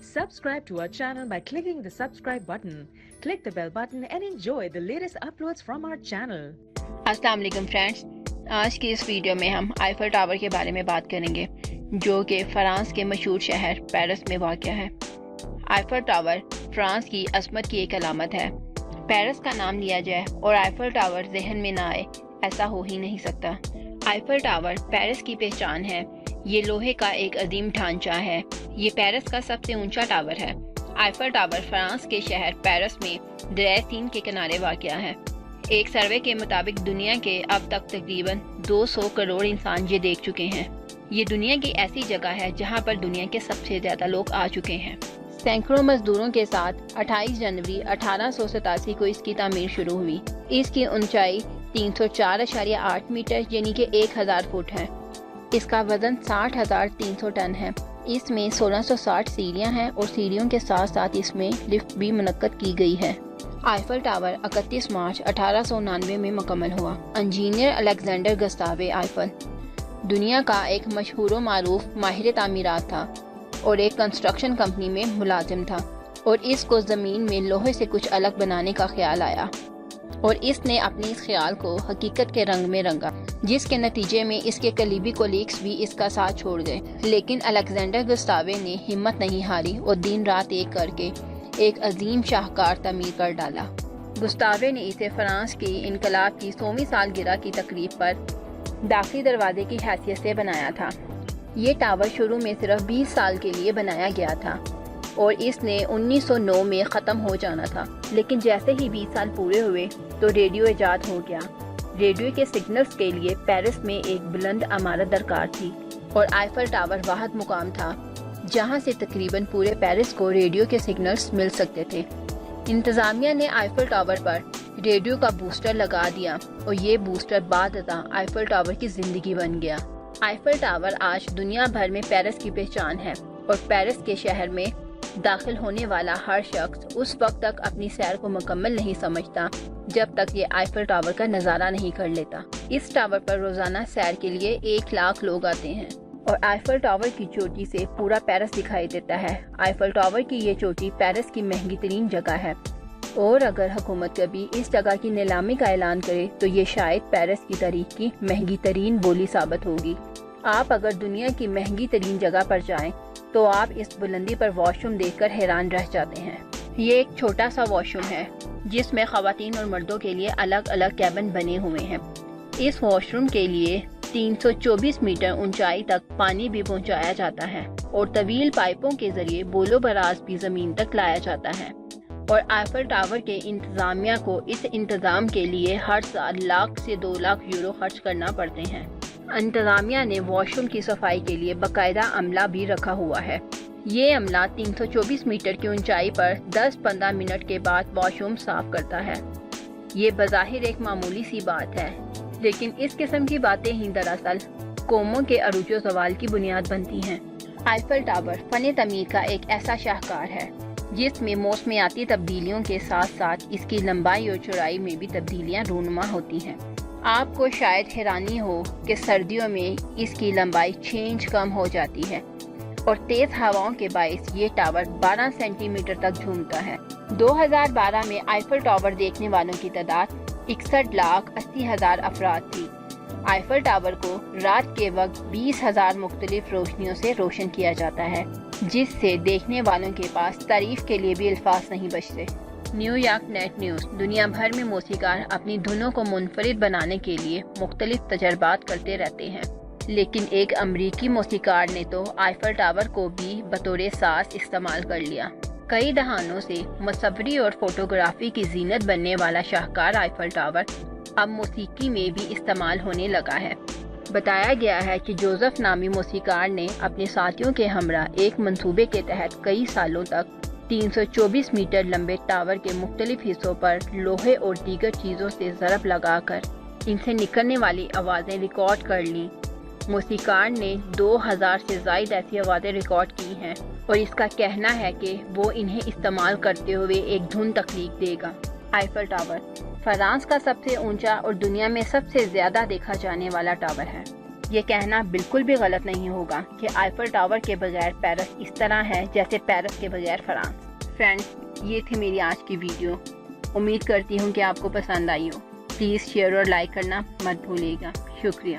Subscribe to our channel by clicking the subscribe button. Click the bell button and enjoy the latest uploads from our channel. अस्सलाम वालेकुम friends, आज की इस video में हम Eiffel tower के बारे में बात करेंगे जो कि फ्रांस के मशहूर शहर पेरिस में वाक़या है। आईफल टावर फ्रांस की अज़मत की एक अलामत है। पेरिस का नाम लिया जाए और आईफल टावर जहन में ना आए, ऐसा हो ही नहीं सकता। आईफल टावर पेरिस की पहचान है। ये लोहे का एक अजीम ढांचा है। ये पेरिस का सबसे ऊंचा टावर है। आईफल टावर फ्रांस के शहर पेरिस में दरिया सीन के किनारे वाक़या है। एक सर्वे के मुताबिक दुनिया के अब तक तकरीबन 200 करोड़ इंसान ये देख चुके हैं। ये दुनिया की ऐसी जगह है जहां पर दुनिया के सबसे ज़्यादा लोग आ चुके हैं। सैकड़ों मजदूरों के साथ 28 जनवरी 1887 को इसकी तामीर शुरू हुई। इसकी ऊंचाई 304.8 मीटर यानी कि 1000 फुट है। इसका वजन 60,300 टन है। इसमें 1660 सीढ़ियाँ हैं और सीढ़ियों के साथ साथ इसमें लिफ्ट भी मुनक्कद की गई है। आईफल टावर 31 मार्च 1899 में मुकम्मल हुआ। इंजीनियर अलेक्जेंडर गस्तावे आईफल दुनिया का एक मशहूर व मारूफ माहिर तामीरात था और एक कंस्ट्रक्शन कंपनी में मुलाजिम था, और इसको ज़मीन में लोहे से कुछ अलग बनाने का ख्याल आया और इसने अपने इस ख्याल को हकीकत के रंग में रंगा, जिसके नतीजे में इसके करीबी कोलीग्स भी इसका साथ छोड़ गए। लेकिन अलेक्जेंडर गस्तावे ने हिम्मत नहीं हारी और दिन रात एक करके एक अजीम शाहकार तमीर कर डाला। गुस्तावे ने इसे फ्रांस की इनकलाब की 100वीं सालगिरह की तकरीब पर दाखिली दरवाजे की हैसियत से बनाया था। ये टावर शुरू में सिर्फ 20 साल के लिए बनाया गया था और इसने 1909 में ख़त्म हो जाना था। लेकिन जैसे ही 20 साल पूरे हुए तो रेडियो ईजाद हो गया। रेडियो के सिग्नल्स के लिए पेरिस में एक बुलंद इमारत दरकार थी और आईफल टावर वाहिद मुकाम था जहां से तकरीबन पूरे पेरिस को रेडियो के सिग्नल्स मिल सकते थे। इंतज़ामिया ने आईफल टावर पर रेडियो का बूस्टर लगा दिया और ये बूस्टर बादता आईफल टावर की ज़िंदगी बन गया। आईफल टावर आज दुनिया भर में पेरिस की पहचान है और पेरिस के शहर में दाखिल होने वाला हर शख्स उस वक्त तक अपनी सैर को मुकम्मल नहीं समझता जब तक ये आईफल टावर का नज़ारा नहीं कर लेता। इस टावर पर रोज़ाना सैर के लिए 1 लाख लोग आते हैं और आईफल टावर की चोटी से पूरा पेरिस दिखाई देता है। आईफल टावर की ये चोटी पेरिस की महंगी तरीन जगह है और अगर हुकूमत कभी इस जगह की नीलामी का ऐलान करे तो ये शायद पेरिस की तारीख की महंगी तरीन बोली साबित होगी। आप अगर दुनिया की महंगी तरीन जगह पर जाएं तो आप इस बुलंदी पर वॉशरूम देखकर हैरान रह जाते हैं। ये एक छोटा सा वॉशरूम है जिसमें ख़वातीन और मर्दों के लिए अलग अलग कैबिन बने हुए हैं। इस वॉशरूम के लिए 324 मीटर ऊंचाई तक पानी भी पहुंचाया जाता है और तवील पाइपों के जरिए बोलो बराज भी ज़मीन तक लाया जाता है। और आईफल टावर के इंतज़ामिया को इस इंतज़ाम के लिए हर साल 1 लाख से 2 लाख यूरो खर्च करना पड़ते हैं। इंतज़ामिया ने वॉशरूम की सफाई के लिए बाकायदा अमला भी रखा हुआ है। ये अमला 324 मीटर की ऊंचाई पर 10-15 मिनट के बाद वॉशरूम साफ करता है। ये बज़ाहिर एक मामूली सी बात है, लेकिन इस किस्म की बातें ही दरअसल कौमों के अरूजो ज़वाल की बुनियाद बनती हैं। आईफल टावर फ़न तमीर का एक ऐसा शाहकार है जिसमें मौसमियाती तब्दीलियों के साथ साथ इसकी लंबाई और चौड़ाई में भी तब्दीलियाँ रूनुमा होती हैं। आपको शायद हैरानी हो कि सर्दियों में इसकी लंबाई 6 इंच कम हो जाती है और तेज़ हवाओं के बायस ये टावर 12 सेंटीमीटर तक झूमता है। 2012 में आईफल टावर देखने वालों की तादाद 61,80,000 अफराद थी। आईफल टावर को रात के वक्त 20,000 मुख्तलिफ रोशनियों से रोशन किया जाता है, जिससे देखने वालों के पास तारीफ के लिए भी अल्फाज नहीं बचते। न्यूयॉर्क नेट न्यूज़ दुनिया भर में मौसीकार अपनी धुनों को मुनफरिद बनाने के लिए मुख्तलिफ तजर्बात करते रहते हैं, लेकिन एक अमरीकी मौसीकार ने तो आईफल टावर को भी बतौर साज इस्तेमाल कर लिया। कई दहानों से मुसव्वरी और फोटोग्राफी की जीनत बनने वाला शाहकार आईफल टावर अब मौसीकी में भी इस्तेमाल होने लगा है। बताया गया है कि जोसेफ नामी मौसीकार ने अपने साथियों के हमरा एक मंसूबे के तहत कई सालों तक 324 मीटर लंबे टावर के मुख्तलिफ हिस्सों पर लोहे और दीगर चीज़ों से ज़रब लगाकर इनसे निकलने वाली आवाज़ें रिकॉर्ड कर ली। मौसीकार ने 2000 से ज़ायद ऐसी आवाज़ें रिकॉर्ड की हैं और इसका कहना है कि वो इन्हें इस्तेमाल करते हुए एक धुन तख्लीक देगा। आईफल टावर फ्रांस का सबसे ऊंचा और दुनिया में सबसे ज़्यादा देखा जाने वाला टावर है। یہ کہنا بالکل بھی غلط نہیں ہوگا کہ آئیفل ٹاور کے بغیر پیرس اس طرح ہے جیسے پیرس کے بغیر فرانس۔ فرینڈز، یہ تھی میری آج کی ویڈیو، امید کرتی ہوں کہ آپ کو پسند آئی ہو۔ پلیز شیئر اور لائک کرنا مت بھولیے گا۔ شکریہ۔